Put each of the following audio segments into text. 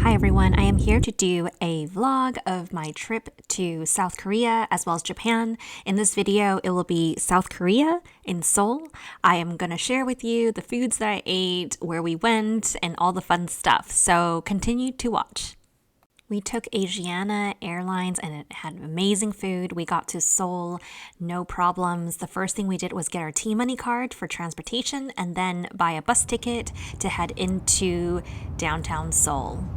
Hi everyone, I am here to do a vlog of my trip to South Korea as well as Japan. In this video, it will be South Korea in Seoul. I am going to share with you the foods that I ate, where we went, and all the fun stuff. So continue to watch. We took Asiana Airlines and it had amazing food. We got to Seoul, no problems. The first thing we did was get our T-Money card for transportation and then buy a bus ticket to head into downtown Seoul.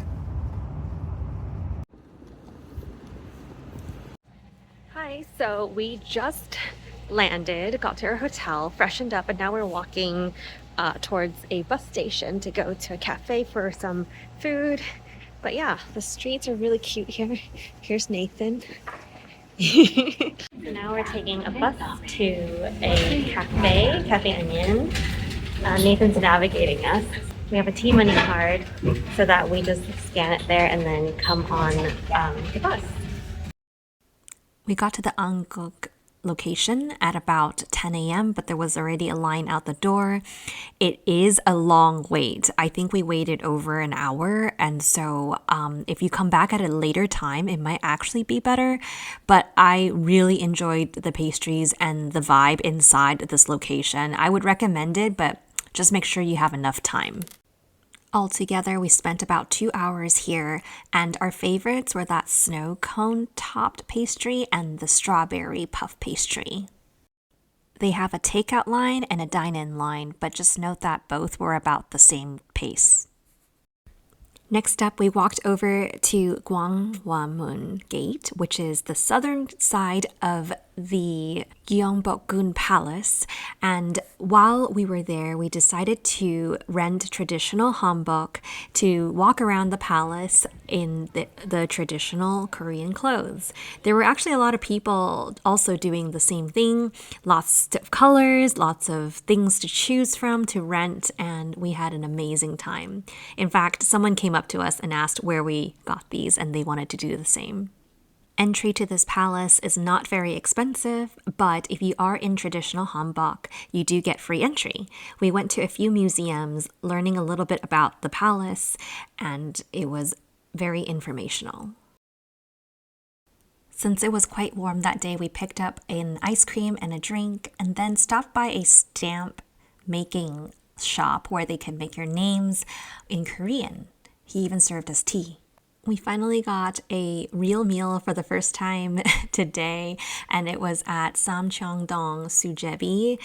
Hi, so we just landed, got to our hotel, freshened up, and now we're walking towards a bus station to go to a cafe for some food. But yeah, the streets are really cute here. Here's Nathan. So now we're taking a bus to a cafe, Cafe Onion. Nathan's navigating us. We have a T-Money card so that we just scan it there and then come on the bus. We got to the Anguk location at about 10 a.m., but there was already a line out the door. It is a long wait. I think we waited over an hour, and so if you come back at a later time, it might actually be better. But I really enjoyed the pastries and the vibe inside this location. I would recommend it, but just make sure you have enough time. Altogether, we spent about 2 hours here, and our favorites were that snow cone topped pastry and the strawberry puff pastry. They have a takeout line and a dine-in line, but just note that both were about the same pace. Next up, we walked over to Gwanghwamun Gate, which is the southern side of the Gyeongbokgung Palace, and while we were there, we decided to rent traditional hanbok to walk around the palace in the traditional Korean clothes. There were actually a lot of people also doing the same thing, lots of colors, lots of things to choose from to rent, and we had an amazing time. In fact, someone came up to us and asked where we got these, and they wanted to do the same. Entry to this palace is not very expensive, but if you are in traditional hanbok, you do get free entry. We went to a few museums, learning a little bit about the palace, and it was very informational. Since it was quite warm that day, we picked up an ice cream and a drink, and then stopped by a stamp making shop where they can make your names in Korean. He even served us tea. We finally got a real meal for the first time today, and it was at Samcheongdong Sujebi.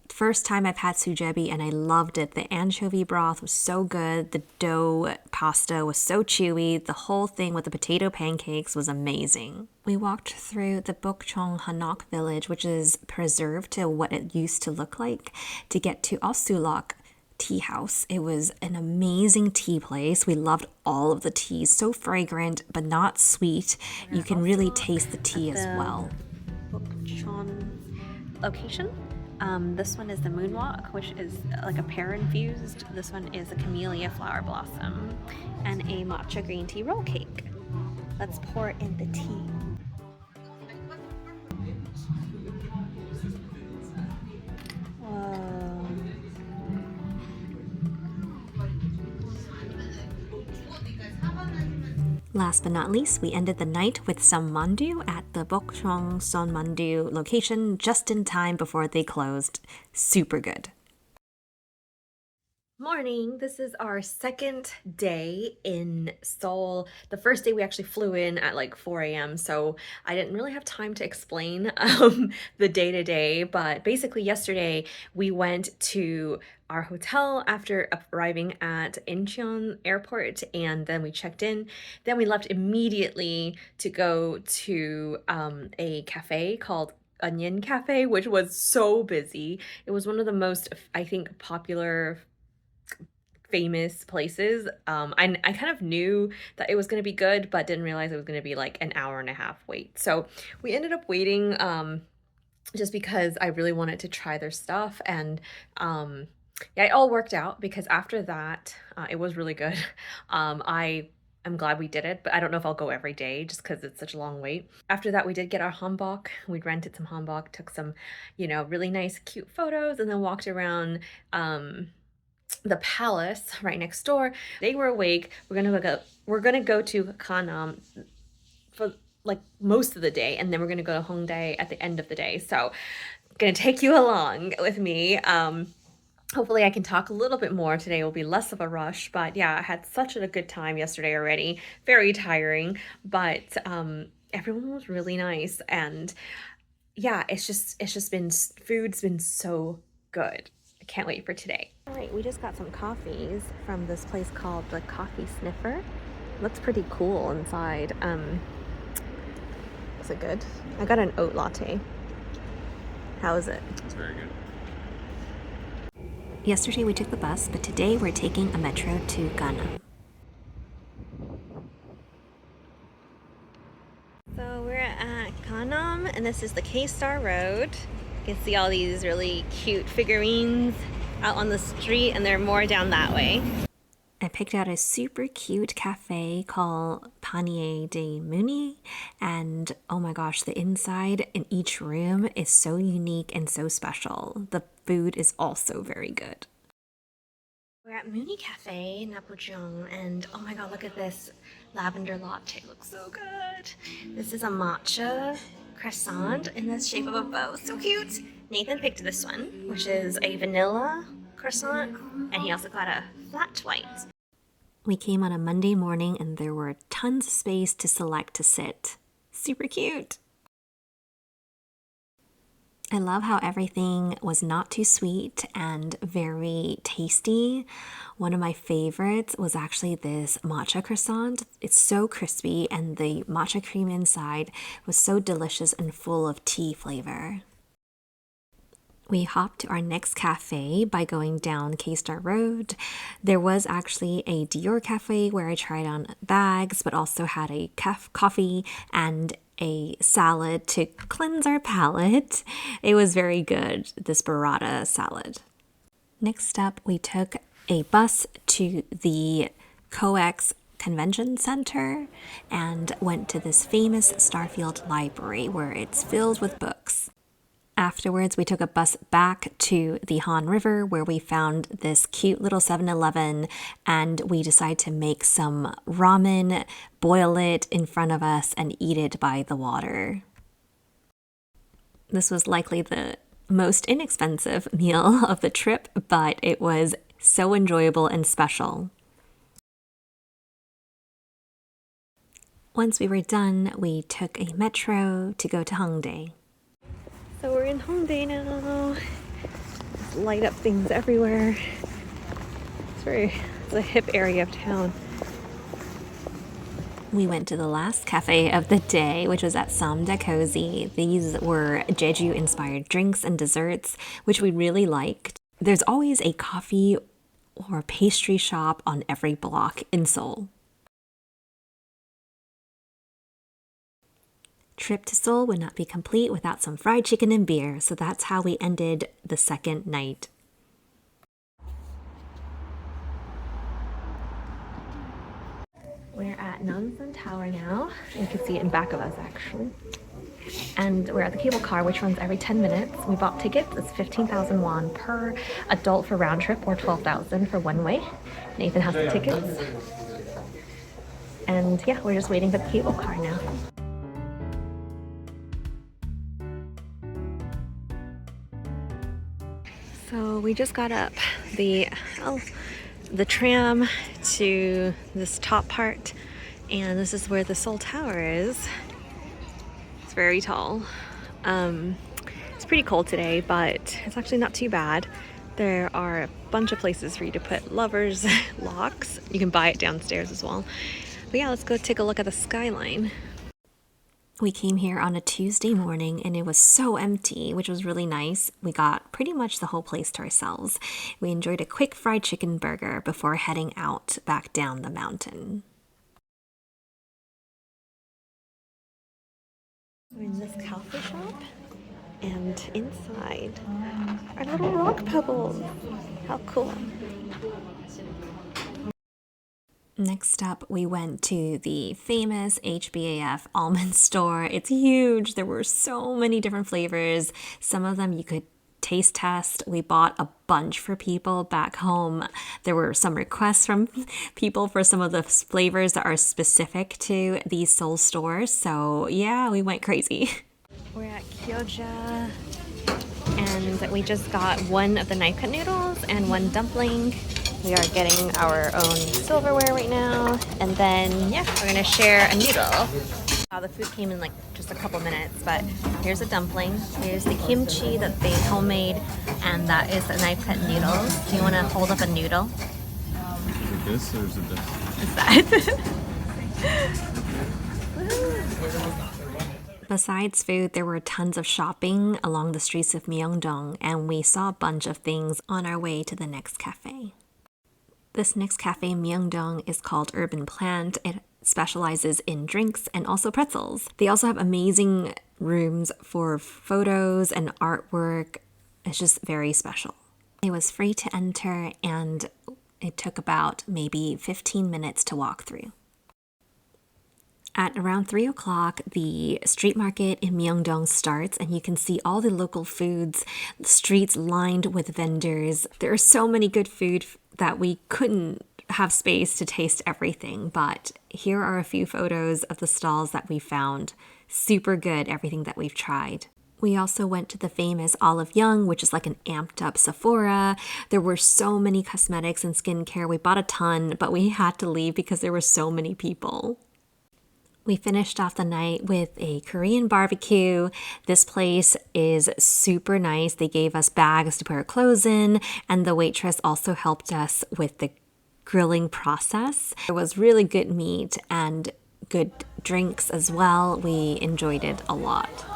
First time I've had sujebi, and I loved it. The anchovy broth was so good. The dough pasta was so chewy. The whole thing with the potato pancakes was amazing. We walked through the BUKCHON Hanok village, which is preserved to what it used to look like, to get to Osulok tea house. It was an amazing tea place. We loved all of the teas. So fragrant, but not sweet. You can really taste the tea as well. BUKCHON location. This one is the moonwalk, which is like a pear infused. This one is a camellia flower blossom and a matcha green tea roll cake. Let's pour in the tea. Last but not least, we ended the night with some mandu at the BUKCHON SONMANDU location just in time before they closed. Super good. Morning. This is our second day in Seoul. The first day we actually flew in at like 4 a.m. so I didn't really have time to explain the day-to-day, but basically yesterday we went to our hotel after arriving at Incheon Airport, and then we checked in. Then we left immediately to go to a cafe called Onion Cafe, which was so busy. It was one of the most, I think, popular famous places. I kind of knew that it was going to be good, but didn't realize it was going to be like an hour and a half wait. So we ended up waiting just because I really wanted to try their stuff, and yeah, it all worked out because after that it was really good. I'm glad we did it, but I don't know if I'll go every day just because it's such a long wait. After that, we did get our hanbok. We rented some hanbok, took some, really nice, cute photos, and then walked around the palace right next door. They were awake. We're gonna go to Gangnam for like most of the day, and then we're gonna go to Haeundae at the end of the day. So I'm gonna take you along with me. Hopefully I can talk a little bit more today. Will be less of a rush, but yeah, I had such a good time yesterday already. Very tiring, but everyone was really nice, and yeah, it's just been food's been so good. I can't wait for today. All right, we just got some coffees from this place called the Coffee Sniffer. Looks pretty cool inside. Is it good? I got an oat latte. How is it? It's very good. Yesterday we took the bus, but today we're taking a metro to Gangnam. So we're at Gangnam, and this is the Kstar Road. You can see all these really cute figurines out on the street, and there are more down that way. I picked out a super cute cafe called Panier de Mooni, and oh my gosh, the inside in each room is so unique and so special. The food is also very good. We're at Mooni Cafe in Apgujeong, and oh my god, look at this lavender latte. Looks so good. This is a matcha croissant in the shape of a bow. So cute. Nathan picked this one, which is a vanilla croissant, and he also got a flat white. We came on a Monday morning, and there were tons of space to select to sit. Super cute. I love how everything was not too sweet and very tasty. One of my favorites was actually this matcha croissant. It's so crispy, and the matcha cream inside was so delicious and full of tea flavor. We hopped to our next cafe by going down Kstar Road. There was actually a Dior Cafe where I tried on bags, but also had a coffee and a salad to cleanse our palate. It was very good, this burrata salad. Next up, we took a bus to the COEX Convention Center and went to this famous Starfield Library where it's filled with books. Afterwards, we took a bus back to the Han River where we found this cute little 7-Eleven, and we decided to make some ramen, boil it in front of us, and eat it by the water. This was likely the most inexpensive meal of the trip, but it was so enjoyable and special. Once we were done, we took a metro to go to Haeundae. So we're in Haeundae now. There's light up things everywhere. It's a hip area of town. We went to the last cafe of the day, which was at Samda Cozy. These were Jeju-inspired drinks and desserts, which we really liked. There's always a coffee or pastry shop on every block in Seoul. Trip to Seoul would not be complete without some fried chicken and beer, so that's how we ended the second night. We're at Nonon Tower now. You can see it in back of us, actually. And we're at the cable car, which runs every 10 minutes. We bought tickets. It's 15,000 won per adult for round trip, or 12,000 for one way. Nathan has the tickets. And yeah, we're just waiting for the cable car now. So we just got up the tram to this top part, and this is where the Seoul Tower is. It's very tall. It's pretty cold today, but it's actually not too bad. There are a bunch of places for you to put lovers locks. You can buy it downstairs as well. But yeah, let's go take a look at the skyline. We came here on a Tuesday morning, and it was so empty, which was really nice. We got pretty much the whole place to ourselves. We enjoyed a quick fried chicken burger before heading out back down the mountain. We're in this coffee shop, and inside are little rock pebbles. How cool. Next up, we went to the famous Hbf Almonds store. It's huge. There were so many different flavors. Some of them you could taste test. We bought a bunch for people back home. There were some requests from people for some of the flavors that are specific to these Seoul stores. So yeah, we went crazy. We're at Kyoja, and we just got one of the knife cut noodles and one dumpling. We are getting our own silverware right now, and then yeah, we're gonna share a noodle. The food came in like just a couple minutes, but here's a dumpling, here's the kimchi that they homemade, and that is the knife cut noodles. Do you want to hold up a noodle? Is it this or is it this? Is that? Besides food, there were tons of shopping along the streets of Mongdong, and we saw a bunch of things on our way to the next cafe. This next cafe, Mongdong, is called Urban Plant. It specializes in drinks and also pretzels. They also have amazing rooms for photos and artwork. It's just very special. It was free to enter, and it took about maybe 15 minutes to walk through. At around 3 o'clock, the street market in Myeongdong starts, and you can see all the local foods, streets lined with vendors. There are so many good food that we couldn't have space to taste everything, but here are a few photos of the stalls that we found. Super good, everything that we've tried. We also went to the famous Olive Young, which is like an amped up Sephora. There were so many cosmetics and skincare. We bought a ton, but we had to leave because there were so many people. We finished off the night with a Korean barbecue. This place is super nice. They gave us bags to put our clothes in, and the waitress also helped us with the grilling process. There was really good meat and good drinks as well. We enjoyed it a lot.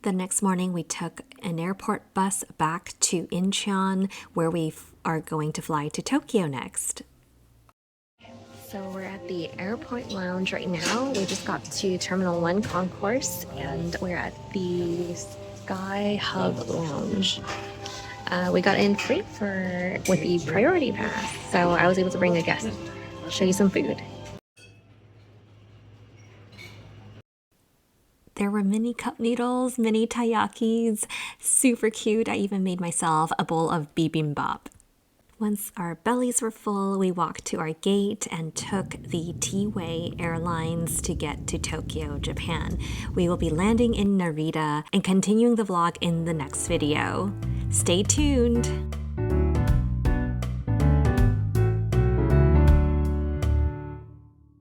The next morning, we took an airport bus back to Incheon, where we are going to fly to Tokyo next. So we're at the airport lounge right now. We just got to Terminal 1 concourse, and we're at the Skyhub Lounge. We got in free with the priority pass, so I was able to bring a guest. I'll show you some food. There were mini cup noodles, mini taiyakis, super cute. I even made myself a bowl of bibimbap. Once our bellies were full, we walked to our gate and took the T-Way Airlines to get to Tokyo, Japan. We will be landing in Narita and continuing the vlog in the next video. Stay tuned!